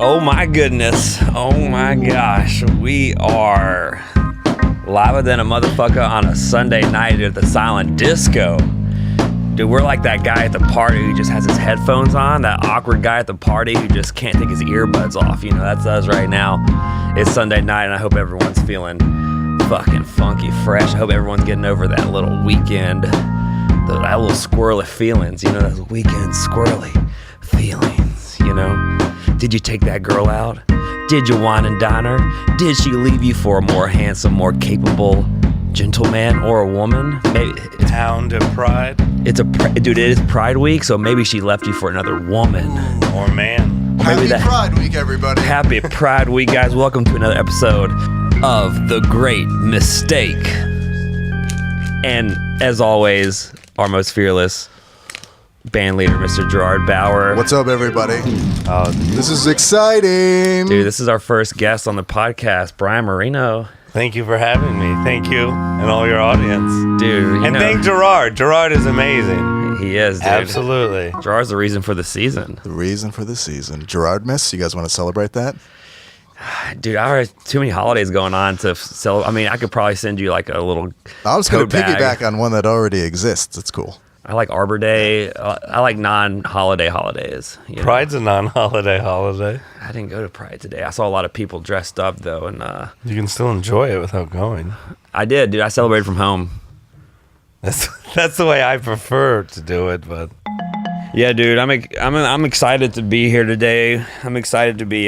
Oh my goodness. Oh my gosh. We are liver than a motherfucker on a Sunday night at the silent disco. Dude, we're like that guy at the party who just has his headphones on, that awkward guy at the party who just can't take his earbuds off. You know, that's us right now. It's Sunday night and I hope everyone's feeling fucking funky fresh. I hope everyone's getting over that little weekend, that little squirrely feelings, you know, those weekend squirrely feelings, you know. Did you take that girl out? Did you wine and dine her? Did she leave you for a more handsome, more capable gentleman or a woman? Maybe it's Hound of Pride. Dude, it is Pride Week, so maybe she left you for another woman Or man. Happy Pride Week, everybody. Happy Pride Week, guys. Welcome to another episode of The Great Mistake. And as always, our most fearless band leader, Mr. Gerard Bauer. What's up, everybody? This is exciting. Dude, this is our first guest on the podcast, Brian Moreno. Thank you for having me. Thank you and all your audience. Dude, And thank Gerard. Gerard is amazing. He is, dude. Absolutely. Gerard's the reason for the season. The reason for the season. Gerard Miss, you guys want to celebrate that? Dude, I have too many holidays going on to celebrate. I mean, I could probably send you like a little I was going to tote bag. piggyback on one that already exists. It's cool. I like Arbor Day. I like non-holiday holidays. You know? Pride's a non-holiday holiday. I didn't go to Pride today. I saw a lot of people dressed up though, and You can still enjoy it without going. I did, dude. I celebrated from home. That's the way I prefer to do it, but Yeah, dude. I'm excited to be here today. I'm excited to be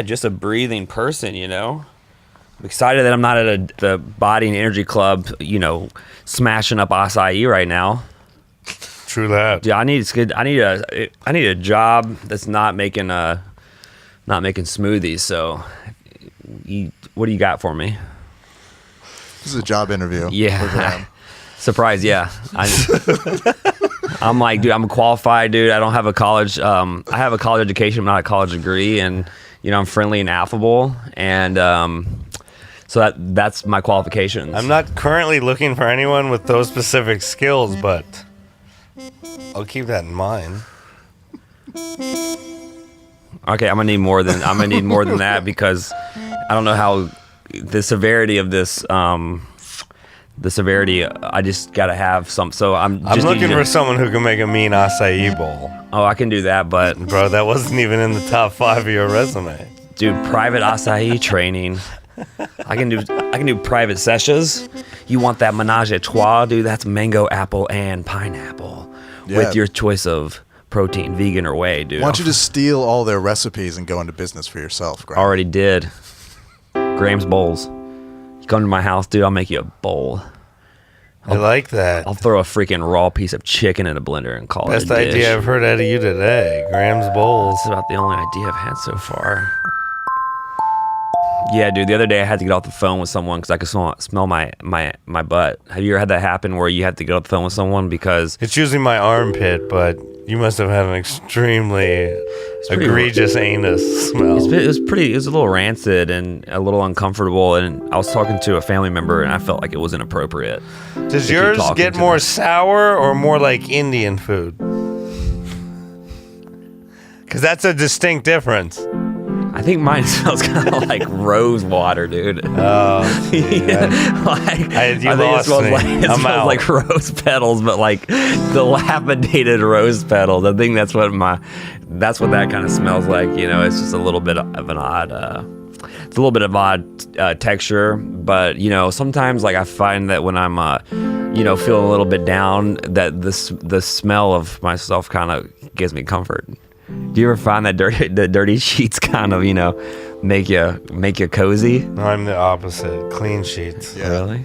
just a breathing person. You know. I'm excited that I'm not at the Body and Energy Club. You know, smashing up acai right now. true that. Yeah, I need a job that's not making smoothies. So, what do you got for me? This is a job interview. Yeah, surprise. Yeah, I'm like, dude, I'm qualified, dude. I don't have a college. I have a college education, but not a college degree, and you know, I'm friendly and affable, and so that's my qualifications. I'm not currently looking for anyone with those specific skills, but I'll keep that in mind. Okay, I'm gonna need more than that because I don't know how the severity of this. The severity, I just gotta have some. So I'm looking for someone who can make a mean acai bowl. Oh, I can do that, but Bro, that wasn't even in the top 5 of your resume. dude, private acai training. I can do private sessions. You want that menage a trois, dude? That's mango, apple, and pineapple with your choice of protein, vegan or whey, dude. Why don't you just steal all their recipes and go into business for yourself, Graham? Already did. Graham's Bowls. You come to my house, dude, I'll make you a bowl. I like that. I'll throw a freaking raw piece of chicken in a blender and call Best it a dish. idea I've heard out of you today. Graham's Bowls. That's about the only idea I've had so far. Yeah, dude, the other day I had to get off the phone with someone because I could smell my butt. Have you ever had that happen where you have to get off the phone with someone because... It's usually my armpit, but you must have had an extremely egregious anus smell. It was a little rancid and a little uncomfortable, and I was talking to a family member and I felt like it was inappropriate. Does yours get more sour or more like Indian food? Because that's a distinct difference. I think mine smells kind of like rose water, dude. Oh, yeah. I think it smells like rose petals, but like dilapidated rose petals. I think that's what that kind of smells like. You know, it's just a little bit of an odd. It's a little bit of odd texture, but you know, sometimes like I find that when I'm feeling a little bit down, that the smell of myself kind of gives me comfort. Do you ever find that the dirty sheets kind of, you know, make you cozy? No, I'm the opposite. Clean sheets. Yeah. Really?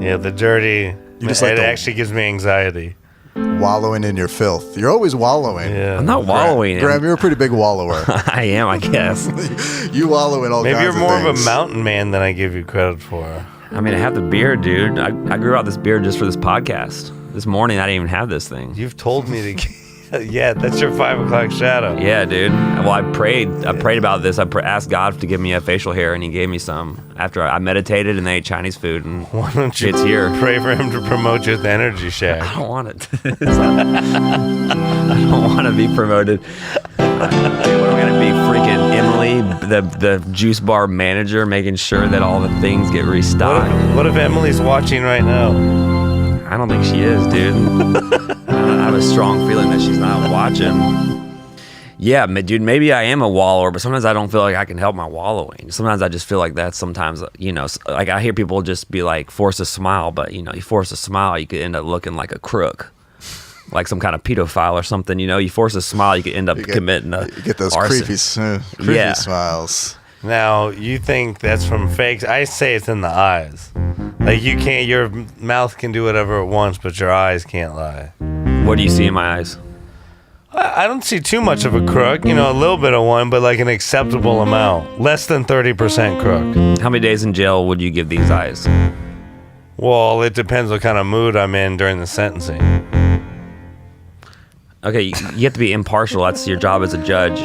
Yeah, the dirty. It actually gives me anxiety. Wallowing in your filth. You're always wallowing. Yeah. I'm not wallowing. Graham, you're a pretty big wallower. I am, I guess. You wallow in all Maybe kinds you're of more things. of a mountain man than I give you credit for. I mean, I have the beard, dude. I grew out this beard just for this podcast. This morning, I didn't even have this thing. You've told me to. Yeah, that's your 5 o'clock shadow. Yeah, dude. Well, I prayed about this. I asked God to give me a facial hair, and He gave me some after I meditated and ate Chinese food. And Why don't you it's here. pray for him to promote you at the Energy Shack? I don't want it. I don't want to be promoted. I What are we gonna be, freaking Emily, the juice bar manager, making sure that all the things get restocked? What if Emily's watching right now? I don't think she is, dude. I have a strong feeling that she's not watching. Yeah, dude, maybe I am a wallower, but sometimes I don't feel like I can help my wallowing. Sometimes I just feel like that sometimes, like I hear people just be like, force a smile, but, you force a smile, you could end up looking like a crook. Like some kind of pedophile or something, you force a smile, you could end up committing a You get those arson. creepy smiles. Now, you think that's from fakes? I say it's in the eyes. Like your mouth can do whatever it wants, but your eyes can't lie. What do you see in my eyes? I don't see too much of a crook, a little bit of one, but like an acceptable amount. Less than 30% crook. How many days in jail would you give these eyes? Well, it depends what kind of mood I'm in during the sentencing. Okay, you have to be impartial. That's your job as a judge.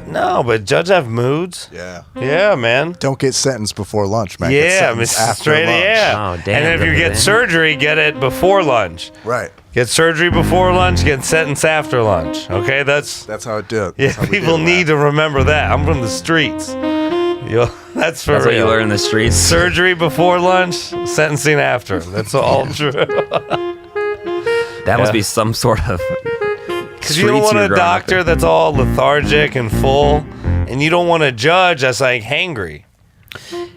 No, but judges have moods. Yeah. Yeah, man. Don't get sentenced before lunch, man. Get Yeah, sentenced after straight. lunch. Yeah. Oh, damn, and if you get surgery, get it before lunch. Right. Get surgery before lunch, get sentenced after lunch. Okay, that's how it did. yeah. People need to remember that. I'm from the streets. That's for That's real. what you learn in the streets. Surgery before lunch, sentencing after. That's all true. That must be some sort of. Because you don't want a doctor that's all lethargic and full, and you don't want a judge that's like hangry.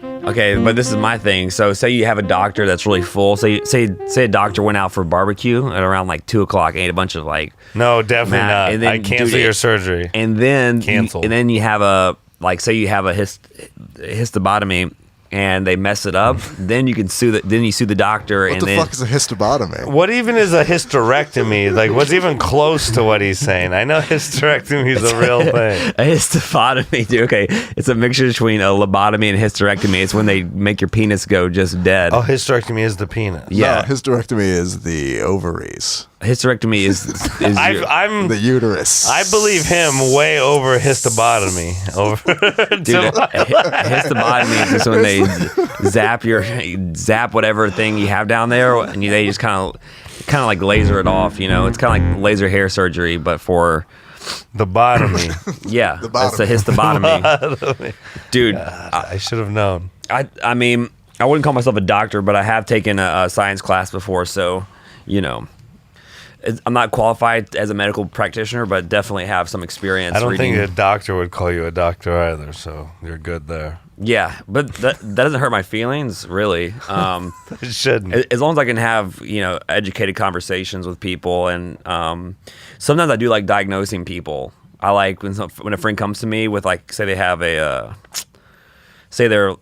Okay, but this is my thing. So, say you have a doctor that's really full. Say a doctor went out for barbecue at around like 2:00, ate a bunch of like. No, definitely not. And then, I cancel your surgery. And then Cancel. And then you have a say you have a histobotomy. And they mess it up, then you can sue the doctor. What the fuck is a histobotomy? What even is a hysterectomy? Like, what's even close to what he's saying? I know hysterectomy is a real thing. A histopotomy, dude. Okay, it's a mixture between a lobotomy and hysterectomy. It's when they make your penis go just dead. Oh, hysterectomy is the penis. Yeah, No, hysterectomy is the ovaries. Hysterectomy is I'm the uterus. I believe him way over histobotomy. Dude, a histobotomy is just when they zap whatever thing you have down there, and they just kind of like laser it off. It's kind of like laser hair surgery, but for the bottomy. Yeah, that's the histobotomy. Dude, I should have known. I mean, I wouldn't call myself a doctor, but I have taken a science class before, so I'm not qualified as a medical practitioner, but definitely have some experience. I don't think a doctor would call you a doctor either, so you're good there. Yeah, but that doesn't hurt my feelings, really. It shouldn't. As long as I can have, educated conversations with people. And sometimes I do like diagnosing people. I like when a friend comes to me with, like, say they have say they're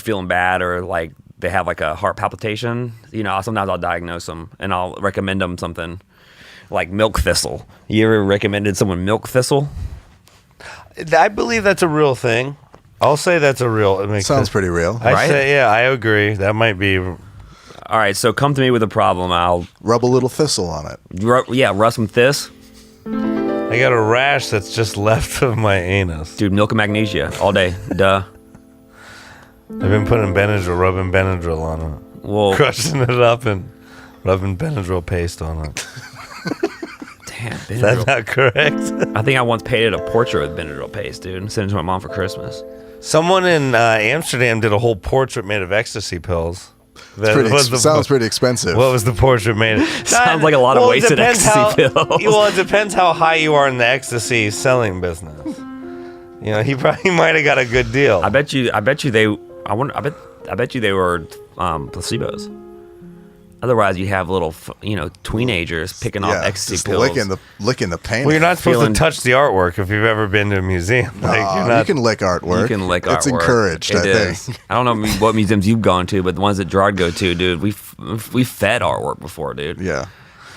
feeling bad, or like they have like a heart palpitation. Sometimes I'll diagnose them and I'll recommend them something like milk thistle. You ever recommended someone milk thistle? I believe that's a real thing. I'll say that's a real. It makes Sounds sense. pretty real. I say, yeah, I agree. That might be. All right, so come to me with a problem. I'll rub a little thistle on it. Rub some this. I got a rash that's just left of my anus. Dude, milk and magnesia all day. Duh. I've been putting rubbing Benadryl on it. Well, crushing it up and rubbing Benadryl paste on it. Damn, Benadryl. Is that not correct? I think I once painted a portrait with Benadryl paste, dude, and sent it to my mom for Christmas. Someone in Amsterdam did a whole portrait made of ecstasy pills. Sounds pretty expensive. What was the portrait made of? Sounds like a lot of wasted ecstasy pills. Well, it depends how high you are in the ecstasy selling business. He probably might have got a good deal. I bet you they. I bet you they were placebos. Otherwise, you have little, teenagers picking off ecstasy pills, licking the paint. Well, you're not supposed to touch the artwork if you've ever been to a museum. You can lick artwork. You can lick artwork. It's encouraged. I think. I don't know what museums you've gone to, but the ones that Gerard go to, dude, we fed artwork before, dude. Yeah.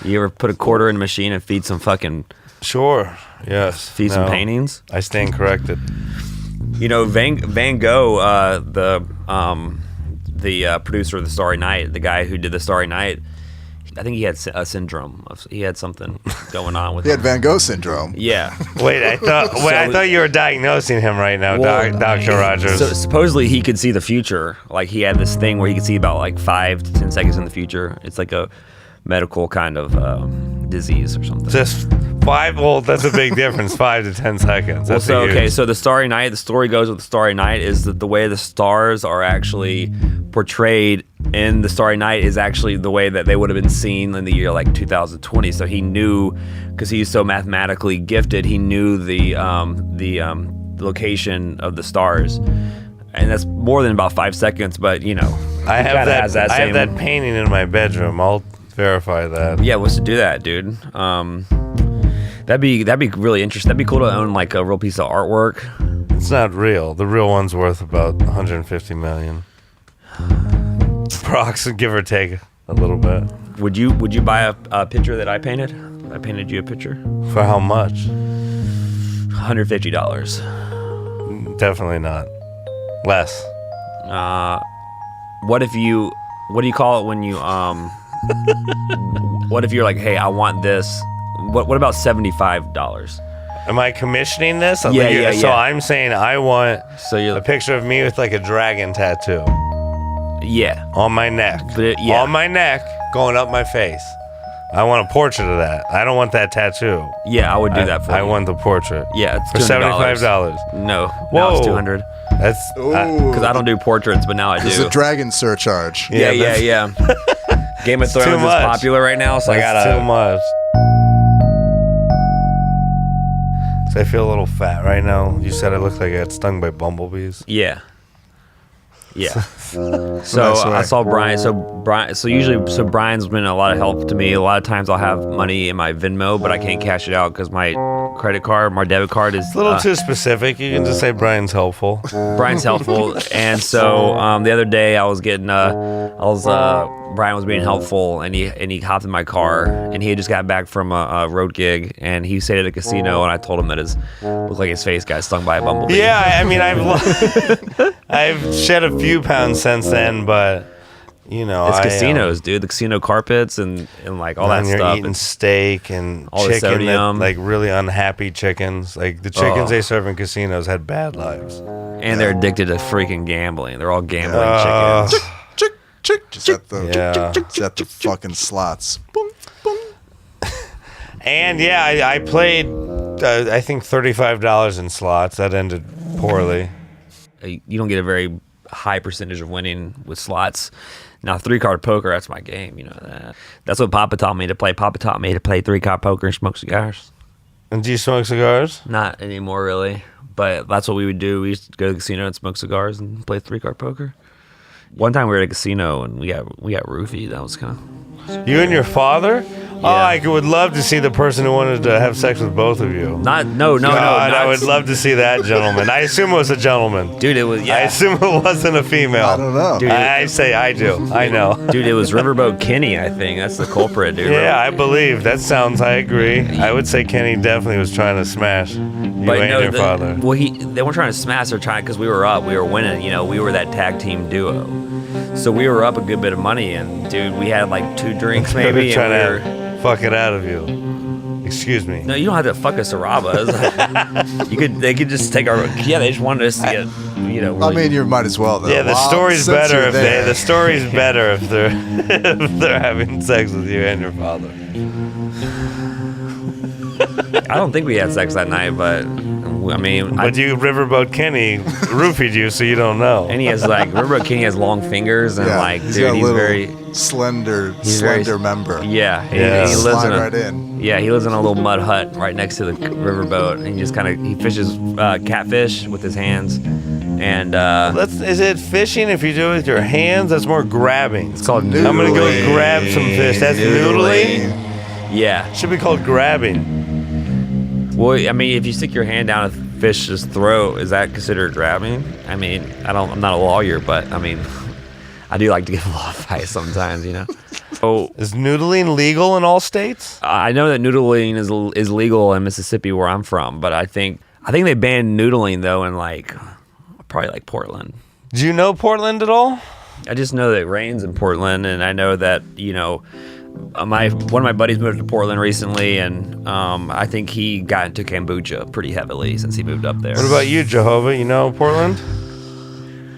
You ever put a quarter in a machine and feed some fucking? Sure. Yes. Feed some paintings. I stand corrected. Van Gogh, the producer of The Starry Night, the guy who did The Starry Night, I think he had a syndrome. He had something going on with him. He had Van Gogh syndrome. Yeah. I thought you were diagnosing him right now, Dr. Rogers. So supposedly he could see the future. Like, he had this thing where he could see about like 5 to 10 seconds in the future. It's like a medical kind of disease or something. Just Well, that's a big difference. 5 to 10 seconds. That's So the Starry Night. The story goes with the Starry Night is that the way the stars are actually portrayed in the Starry Night is actually the way that they would have been seen in the year like 2020. So he knew, because he's so mathematically gifted, he knew the location of the stars, and that's more than about 5 seconds. But I have that painting in my bedroom. I'll verify that. Yeah, what's to do that, dude? That'd be really interesting. That'd be cool to own like a real piece of artwork. It's not real. The real one's worth about 150 million. Prox, give or take a little bit. Would you buy a picture that I painted? I painted you a picture. For how much? $150. Definitely not. Less. What do you call it when you what if you're like, hey, I want this? What about $75? Am I commissioning this? Yeah. So I'm saying I want you're a picture of me with like a dragon tattoo. Yeah. On my neck. On my neck, going up my face. I want a portrait of that. I don't want that tattoo. Yeah, I would do that for you. I want the portrait. Yeah, it's for $75. No, whoa, now it's $200. That's because I don't do portraits, but now I do. It's a dragon surcharge. Yeah. Game of Thrones is popular right now, so that's too much. So I feel a little fat right now. You said I look like I got stung by bumblebees. Yeah. So I saw Brian. So Brian's been a lot of help to me. A lot of times I'll have money in my Venmo, but I can't cash it out because my credit card, my debit card is a little too specific. You can just say Brian's helpful. Brian's helpful, and so the other day I was getting Brian was being helpful, and he hopped in my car, and he had just got back from a road gig, and he stayed at a casino, and I told him that looked like his face got stung by a bumblebee. Yeah, I mean I've shed a few pounds since then, but it's casinos, dude. The casino carpets and like all that you're stuff. Eating steak and all chicken, the like really unhappy chickens. Like the chickens they serve in casinos had bad lives, and they're addicted to freaking gambling. They're all gambling chickens. Just at the fucking slots. Boom, boom. And I played I think $35 in slots. That ended poorly. You don't get a very high percentage of winning with slots. Now 3-card poker, that's my game. You know that. That's what Papa taught me to play. Papa taught me to play 3-card poker and smoke cigars. And do you smoke cigars? Not anymore, really. But that's what we would do. We used to go to the casino and smoke cigars and play 3-card poker. One time we were at a casino and we got roofied. That was kind of... You and your father? Yeah. Oh, I would love to see the person who wanted to have sex with both of you. No. I would love to see that gentleman. I assume it was a gentleman. Dude, it was, yeah. I assume it wasn't a female. I don't know. Dude, I say I do. I know. Dude, it was Riverboat Kenny, I think. That's the culprit, dude. Yeah, I believe. I agree. I would say Kenny definitely was trying to smash you and your father. Well, they weren't trying to smash. They're trying, because we were up. We were winning. We were that tag team duo. So we were up a good bit of money, and dude, we had like 2 drinks maybe. Trying to fuck it out of you. Excuse me. No, you don't have to fuck us Sarabas. They could just take our. Yeah, they just wanted us to get. Really, I mean, you might as well though. Yeah, the story's better if they're having sex with you and your father. I don't think we had sex that night, but I mean. But Riverboat Kenny roofied you, so you don't know. And he has Riverboat Kenny has long fingers and he's dude, got he's very slender member. Yeah, he lives right in. Yeah, he lives in a little mud hut right next to the riverboat, and he just he fishes catfish with his hands. And is it fishing if you do it with your hands? That's more grabbing. It's called noodling. I'm gonna go grab some fish. That's noodling. Yeah, it should be called grabbing. Well, I mean, if you stick your hand down a fish's throat, is that considered grabbing? I mean, I'm not a lawyer, but I mean, I do like to give a lot of advice sometimes, So, is noodling legal in all states? I know that noodling is legal in Mississippi, where I'm from, but I think they banned noodling though in probably Portland. Do you know Portland at all? I just know that it rains in Portland, and I know that one of my buddies moved to Portland recently, and I think he got into kombucha pretty heavily since he moved up there. What about you, Jehovah? You know Portland?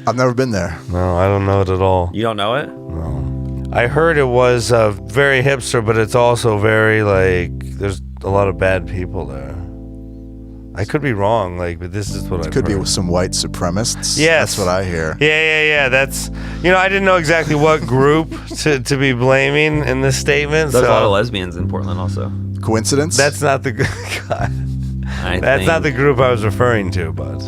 I've never been there. No, I don't know it at all. You don't know it? No. I heard it was very hipster, but it's also very there's a lot of bad people there. I could be wrong, but this is what I Could be with some white supremacists. Yes. That's what I hear. Yeah. That's, I didn't know exactly what group to be blaming in this statement. There's a lot of lesbians in Portland also. Coincidence? That's not the God. That's not the group I was referring to, but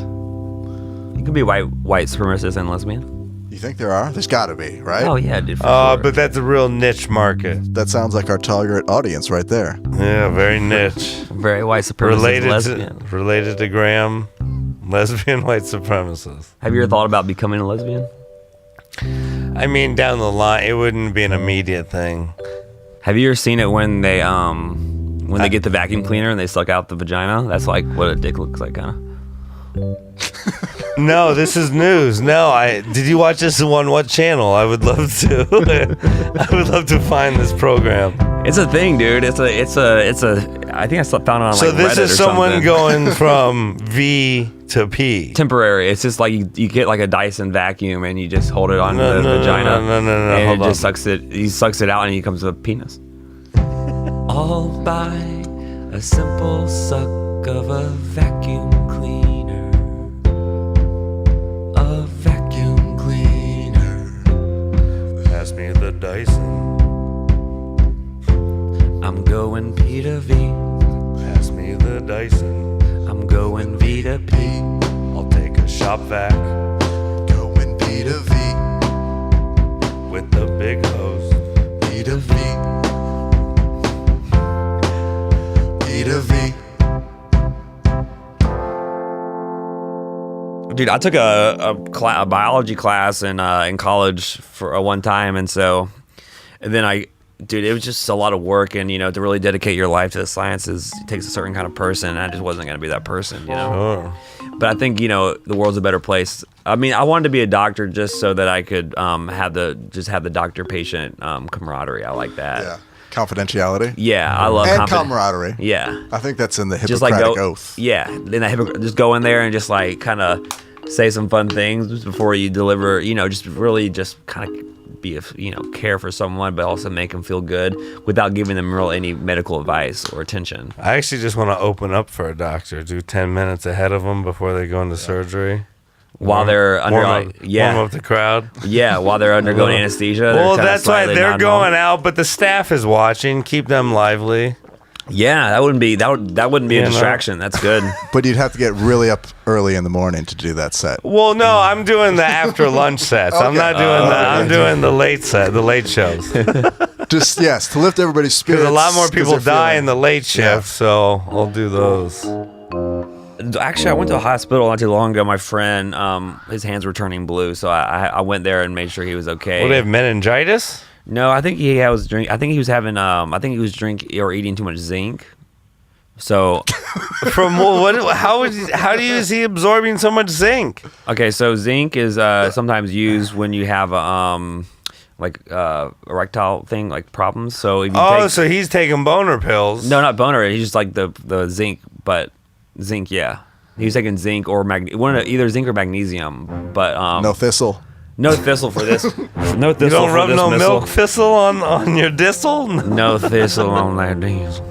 you could be white supremacist and lesbian. You think there are? There's got to be, right? Oh yeah, dude. For sure. But that's a real niche market. That sounds like our target audience right there. Yeah, very niche. Very white supremacist lesbian. Related to Graham, lesbian white supremacist. Have you ever thought about becoming a lesbian? I mean, down the line, it wouldn't be an immediate thing. Have you ever seen it when they get the vacuum cleaner and they suck out the vagina? That's like what a dick looks like, kind of. No, this is news. No, did you watch this on what channel? I would love to. I would love to find this program. It's a thing, dude. It's a. I think I found it on so like Reddit. So this is someone something. going from V to P. Temporary. It's just like you get like a Dyson vacuum and you just hold it on the vagina. No. And Hold it just on. sucks it. He sucks it out and he becomes a penis. All by a simple suck of a vacuum cleaner. A vacuum cleaner. Pass me the Dyson. I'm going P to V. Pass me the Dyson. I'm going V to P. I'll take a shop vac Going P to V. with the big hose. P to V. P to V. Dude, I took a biology class in college for one time, and then it was just a lot of work, and to really dedicate your life to the sciences, it takes a certain kind of person, and I just wasn't going to be that person, Sure. But I think the world's a better place. I mean, I wanted to be a doctor just so that I could have the doctor-patient camaraderie. I like that. Yeah. Confidentiality. Yeah, I love And camaraderie. Yeah. I think that's in the Just Hippocratic like Oath. Yeah, then just go in there and just like kind of say some fun things before you deliver. Just really just kind of be care for someone, but also make them feel good without giving them any medical advice or attention. I actually just want to open up for a doctor. Do 10 minutes ahead of them before they go into surgery. While they're under warm up the crowd. Yeah, while they're undergoing anesthesia. Well, that's why they're going out, but the staff is watching. Keep them lively. Yeah, that wouldn't be a distraction. That's good. But you'd have to get really up early in the morning to do that set. Well, no, I'm doing the after lunch sets. I'm Okay. not doing I'm doing the late shows. Just, yes, to lift everybody's spirits. Because a lot more 'cause people they're die feeling- in the late shift, Yeah. so I'll do those. Actually, I went to a hospital not too long ago. My friend, his hands were turning blue, so I went there and made sure he was okay. Well, they have meningitis? No, I think he was drinking. I think he was having. I think he was drinking or eating too much zinc. So, From what? How is he absorbing so much zinc? okay, so zinc is sometimes used when you have erectile thing like problems. So if you So he's taking boner pills. no, not boner. He's just like the zinc, but zinc, yeah. He was taking zinc or either zinc or magnesium, but No thistle. no thistle for this. No thistle You don't for rub this no missile. milk thistle on your distal? No thistle on that diesel.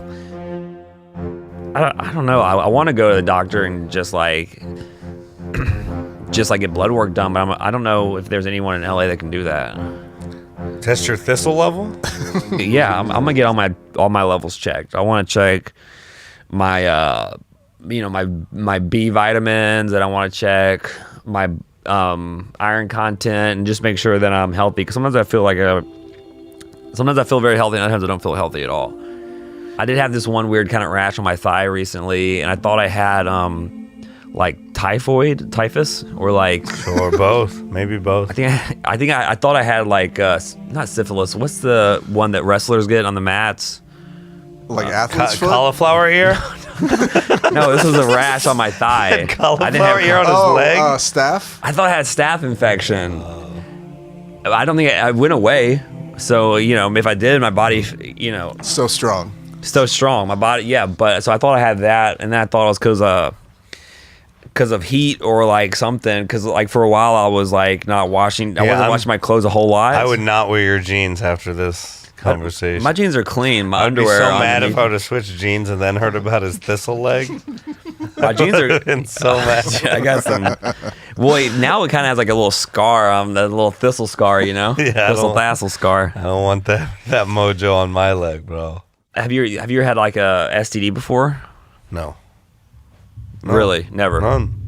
I don't know. I want to go to the doctor and just like get blood work done, but I don't know if there's anyone in LA that can do that. Test your thistle level? Yeah, I'm gonna get all my levels checked. I want to check my my B vitamins, and I want to check my iron content, and just make sure that I'm healthy. Because sometimes I feel very healthy, and sometimes I don't feel healthy at all. I did have this one weird kind of rash on my thigh recently, and I thought I had like typhus, or like Or both. Maybe both. I thought I had like not syphilis. What's the one that wrestlers get on the mats? Like athlete's foot? Cauliflower ear? No, this was a rash on my thigh. Cauliflower ear on his leg? Staph? I thought I had staph infection. I don't think I went away. So if I did, my body, So strong. so strong. My body, yeah. But so I thought I had that, and then I thought it was because of heat or like something. Because like for a while I was like not washing. I wasn't washing my clothes a whole lot. I would not wear your jeans after this conversation. My jeans are clean. My I'd be underwear. so mad underneath. if I would have switched jeans and then heard about his thistle leg. My jeans are. Been so mad. I got some. Well, now it kind of has like a little scar, that little thistle scar, you know, Yeah, tassel scar. I don't want that mojo on my leg, bro. Have you ever had like a STD before? No. Really, never. None.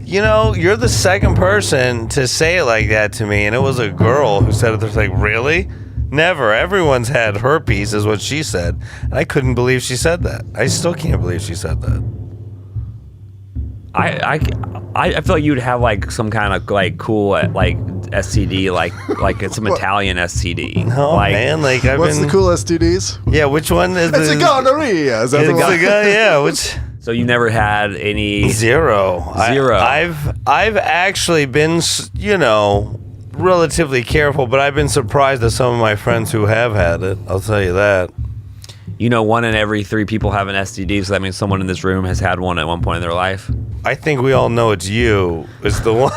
You know, you're the second person to say it like that to me, and it was a girl who said it. It's like, really? Never. Everyone's had herpes, is what she said. And I couldn't believe she said that. I still can't believe she said that. I feel like you'd have like some kind of like cool like STD, like it's some Italian STD. No, like, man. Like, What's the cool STDs? Yeah, which one is It's a gonorrhea. Is that the one? Yeah, which... So you never had any Zero. I've actually been, relatively careful, but I've been surprised at some of my friends who have had it. I'll tell you that. 1 in every 3 people have an STD, so that means someone in this room has had one at one point in their life. I think we all know it's you. It's the one.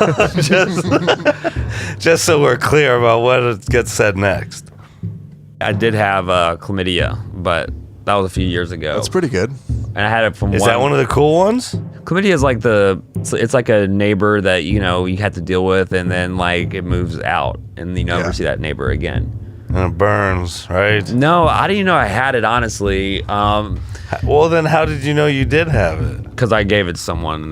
just so we're clear about what gets said next. I did have chlamydia, but that was a few years ago. That's pretty good. And I had it from Is that one of the cool ones? Chlamydia is like it's like a neighbor that you have to deal with, and then like it moves out, and you never see that neighbor again. And it burns, right? No, I didn't even know I had it, honestly. Well, then how did you know you did have it? Because I gave it to someone.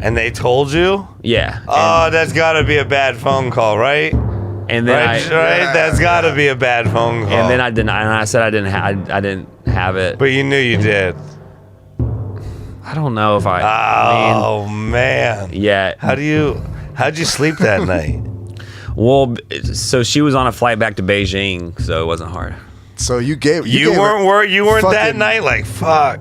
And they told you? Yeah. Oh, that's got to be a bad phone call, right? And then right? That's got to be a bad phone call. And then I didn't. And I said I didn't have it. But you knew you did. I don't know if I. Oh man. Yeah. How'd you sleep that night? Well, so she was on a flight back to Beijing, so it wasn't hard. So you weren't that night like fuck.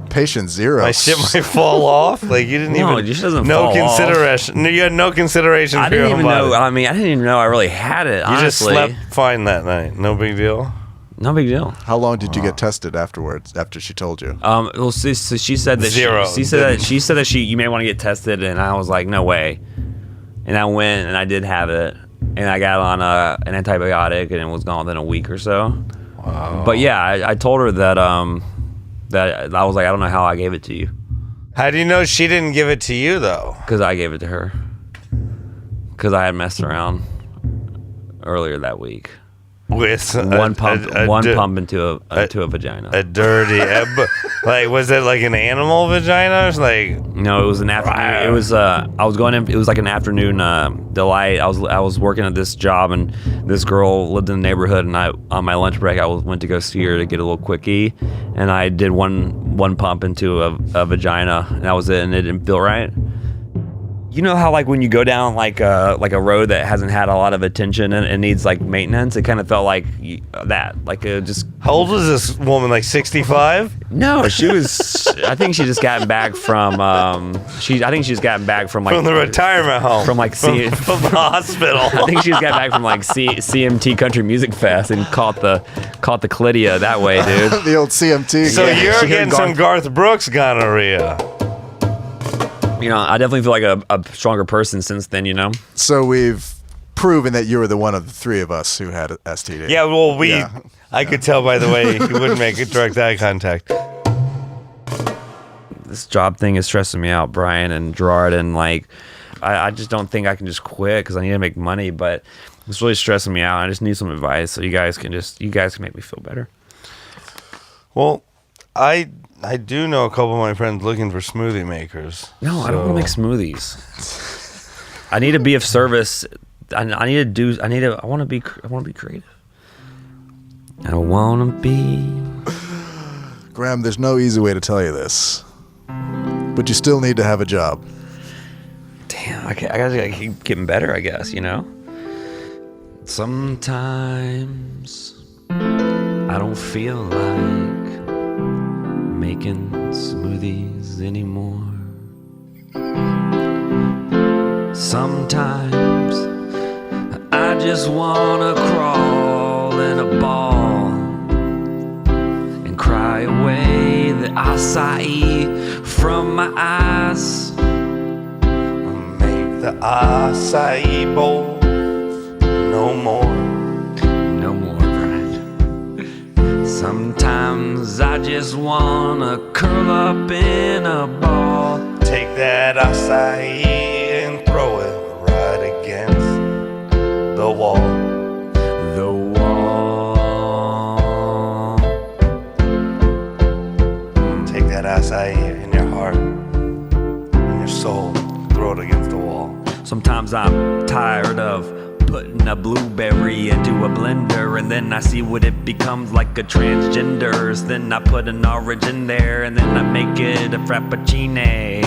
Patient zero. My shit might fall off. Like you didn't No, even. it just doesn't no fall consideration. off. You had no consideration I for didn't your even own know. body. I mean, I didn't even know I really had it. You just honestly. slept fine that night. No big deal. No big deal. How long did you get tested afterwards? After she told you? Well, so she said that Zero. She said that you may want to get tested, and I was like, no way. And I went, and I did have it, and I got on an antibiotic, and it was gone within a week or so. Wow. But yeah, I told her that that I was like, I don't know how I gave it to you. How do you know she didn't give it to you though? Because I gave it to her. Because I had messed around earlier that week. With One pump into a vagina. A dirty, like was it like an animal vagina? It was like no, it was an afternoon. It was I was going in. It was like an afternoon delight. I was working at this job, and this girl lived in the neighborhood. And I on my lunch break, I went to go see her to get a little quickie, and I did one pump into a vagina, and that was it. And it didn't feel right. You know how like when you go down like a road that hasn't had a lot of attention and needs like maintenance, it kind of felt like that. Like just. How old was this woman? Like 65? No, she was. I think she just gotten back from. I think she's gotten back from like from the retirement home. From like from the hospital. I think she's got back from like CMT Country Music Fest and caught the chlamydia that way, dude. The old CMT. So you're getting some Garth Brooks gonorrhea. I definitely feel like a stronger person since then, So we've proven that you were the one of the 3 of us who had STD. Yeah, well, I could tell by the way he wouldn't make direct eye contact. This job thing is stressing me out, Brian and Gerard, and like, I just don't think I can just quit because I need to make money, but it's really stressing me out. I just need some advice so you guys can make me feel better. Well, I do know a couple of my friends looking for smoothie makers. No, I don't want to make smoothies. I need to be of service. I want to be creative. I want to be. Graham, there's no easy way to tell you this, but you still need to have a job. Damn, I gotta keep getting better, I guess, Sometimes I don't feel like making smoothies anymore. Sometimes I just wanna crawl in a ball and cry away the acai from my eyes. Make the acai bowl no more. No more, Brian. Sometimes I just wanna curl up in a ball. Take that acai and throw it right against the wall. The wall. Take that acai in your heart, in your soul, throw it against the wall. Sometimes I'm tired of putting a blueberry into a blender, and then I see what it becomes, like a transgender's. Then I put an orange in there, and then I make it a frappuccino.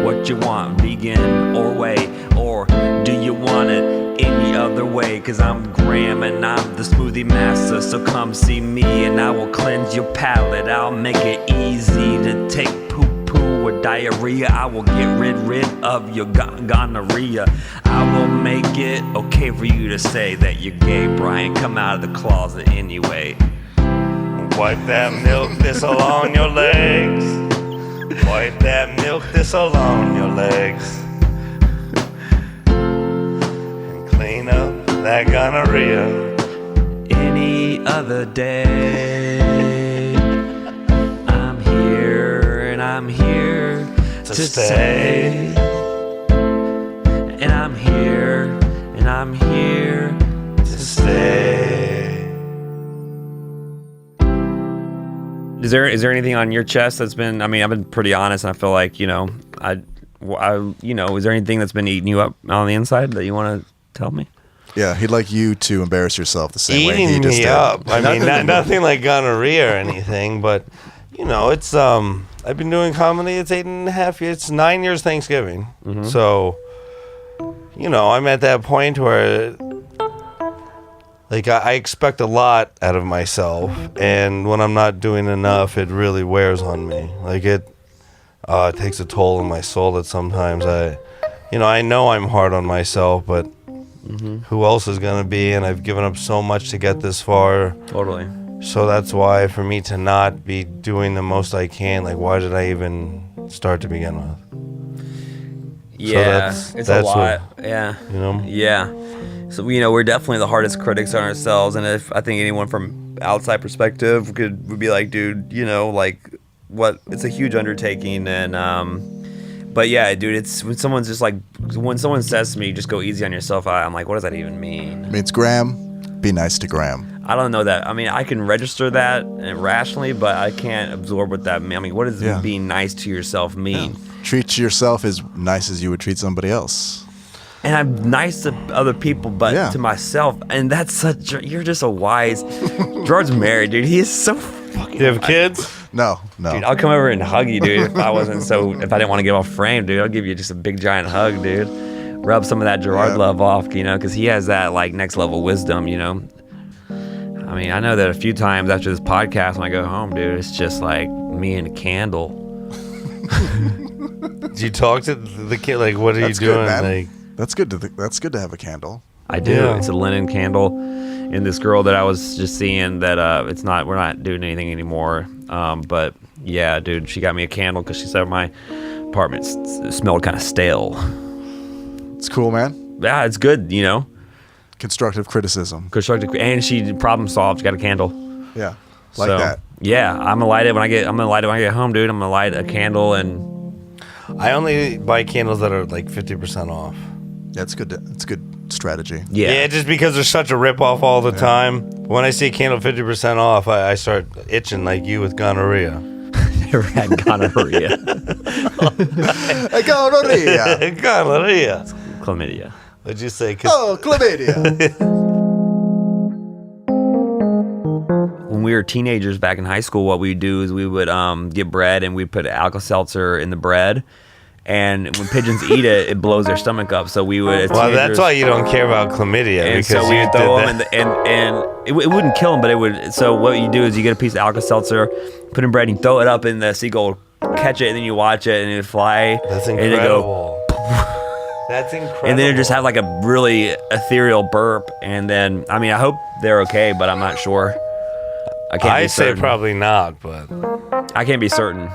What you want, vegan or whey, or do you want it any other way? Cause I'm Graham and I'm the smoothie master, so come see me and I will cleanse your palate. I'll make it easy to take poo-poo or diarrhea. I will get rid of your gonorrhea. I will make it okay for you to say that you're gay, Brian. Come out of the closet anyway. Wipe that milk thistle on your legs. Wipe that milk thistle on your legs. And clean up that gonorrhea. Any other day, I'm here and I'm here to stay. And I'm here and I'm here to stay. Is there anything on your chest that's been? I mean, I've been pretty honest, and I feel like is there anything that's been eating you up on the inside that you want to tell me? Yeah, he'd like you to embarrass yourself the same way he Eating just me did. up. I mean, nothing like gonorrhea or anything, but it's I've been doing comedy. It's 8.5 years. It's 9 years Thanksgiving. Mm-hmm. So, I'm at that point where, like, I expect a lot out of myself, and when I'm not doing enough, it really wears on me. Like, it takes a toll on my soul that sometimes I know I'm hard on myself, but who else is going to be? And I've given up so much to get this far. Totally. So that's why, for me to not be doing the most I can, like, why did I even start to begin with? Yeah, So it's that's a lot. what, Yeah. Yeah. So we're definitely the hardest critics on ourselves, and if I think anyone from outside perspective would be like, dude, like what? It's a huge undertaking, and but yeah, dude, it's when someone says to me, just go easy on yourself. I'm like, what does that even mean? It means Graham, be nice to Graham. I don't know that. I mean, I can register that rationally, but I can't absorb what that means. I mean, what does being nice to yourself mean? Yeah. Treat yourself as nice as you would treat somebody else. And I'm nice to other people, but to myself. And that's you're just a wise. Gerard's married, dude. He is so fucking. You have kids? No. Dude, I'll come over and hug you, dude. If I didn't want to get off frame, dude, I'll give you just a big giant hug, dude. Rub some of that Gerard love off, because he has that like next level wisdom, I mean, I know that a few times after this podcast, when I go home, dude, it's just like me and a candle. Do you talk to the kid? Like, what are you doing? Good, man. Like, that's good to have a candle. I do. Yeah. It's a linen candle. And this girl that I was just seeing that we're not doing anything anymore. But yeah, dude, she got me a candle because she said my apartment smelled kind of stale. It's cool, man. Yeah, it's good, Constructive criticism. And she problem solved. She got a candle. Yeah, like that. Yeah, I'm gonna light it when I get home, dude. I'm gonna light a candle, and I only buy candles that are like 50% off. Yeah, it's good. It's a good strategy. Yeah, just because there's such a rip-off all the time. When I see a candle 50% off, I start itching like you with gonorrhea. Never had gonorrhea. Gonorrhea. Gonorrhea. Chlamydia. What'd you say? Chlamydia. When we were teenagers back in high school, what we'd do is we would get bread and we'd put Alka-Seltzer in the bread. And when pigeons eat it, it blows their stomach up. So we would. Well, that's why you don't care about chlamydia. And because so we you would throw did them, and it wouldn't kill them, but it would. So what you do is you get a piece of Alka-Seltzer, put in bread, and you throw it up, and the seagull will catch it, and then you watch it, and it fly. That's incredible. And it go, that's incredible. and then it just have like a really ethereal burp, and then I mean I hope they're okay, but I'm not sure. I can't. I say probably not, but I can't be certain.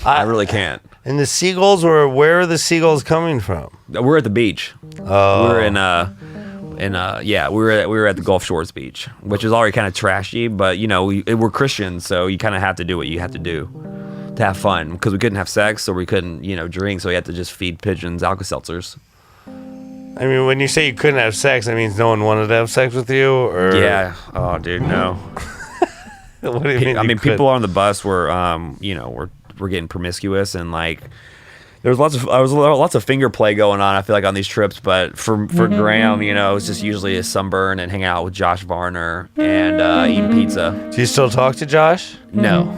I really can't. And the seagulls where are the seagulls coming from? We're at the beach. Oh. We're in And yeah, we were at the Gulf Shores beach, which is already kind of trashy, but you know, we're Christians, so you kind of have to do what you have to do to have fun, because we couldn't have sex, or we couldn't, you know, drink, so we had to just feed pigeons Alka-Seltzers. I mean, when you say you couldn't have sex, that means no one wanted to have sex with you, or Yeah. Oh, dude, no. What do you mean? I mean, people on the bus were, you know, we're getting promiscuous, and like there was lots of finger play going on. I feel like on these trips, but for Graham, you know, it's just usually a sunburn and hanging out with Josh Varner and eating pizza. Do you still talk to Josh? No.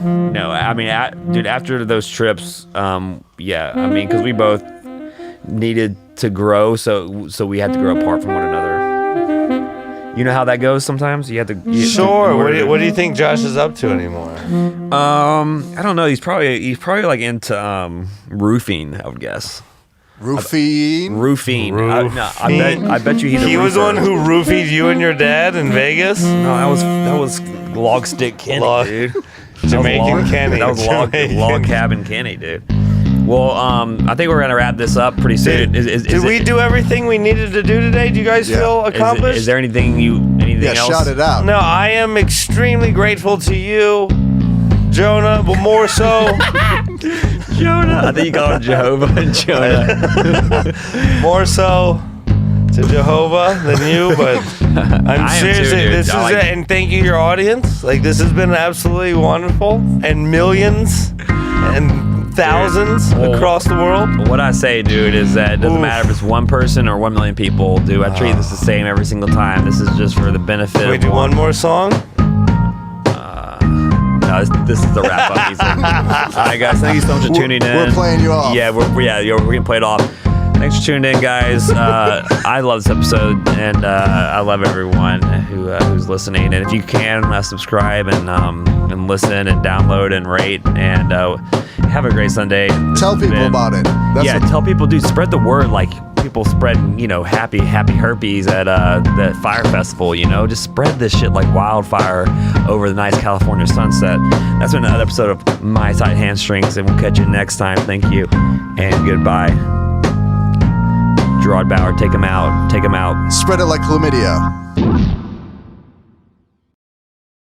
I mean, dude, after those trips, yeah. I mean, because we both needed to grow, so we had to grow apart from one another. You know how that goes sometimes? You have to... Sure. What do you think Josh is up to anymore? I don't know. He's probably like into roofing, I would guess. Roofing. I bet you he was the one who roofied you and your dad in Vegas? No, that was Log Stick Kenny, dude. Jamaican Kenny. That was log Cabin Kenny, dude. Well, I think we're gonna wrap this up pretty soon. Did we do everything we needed to do today? Do you guys feel accomplished? Is there anything else? Shout it out. No, I am extremely grateful to you, Jonah, but more so Jonah. I think you call him Jehovah and Jonah. more so to Jehovah than you, but I'm seriously, this is it. And thank you, your audience. Like, this has been absolutely wonderful, and millions and thousands across the world. What I say, dude, is that it doesn't matter if it's one person or 1 million people, dude. I treat this the same every single time. This is just for the benefit Can we do one more song? No, this is the wrap up music. All right, guys, thank you so much for tuning in. We're playing you off. Yeah, we're gonna play it off. Thanks for tuning in, guys. I love this episode, and I love everyone who's listening. And if you can, subscribe and listen and download and rate, and have a great Sunday. Tell people about it. Tell people, dude. Spread the word, like people spread, you know, happy herpes at the fire festival. You know, just spread this shit like wildfire over the nice California sunset. That's been another episode of My Tight Hamstrings, and we'll catch you next time. Thank you, and goodbye. Gerard Bauer, take him out. Spread it like chlamydia.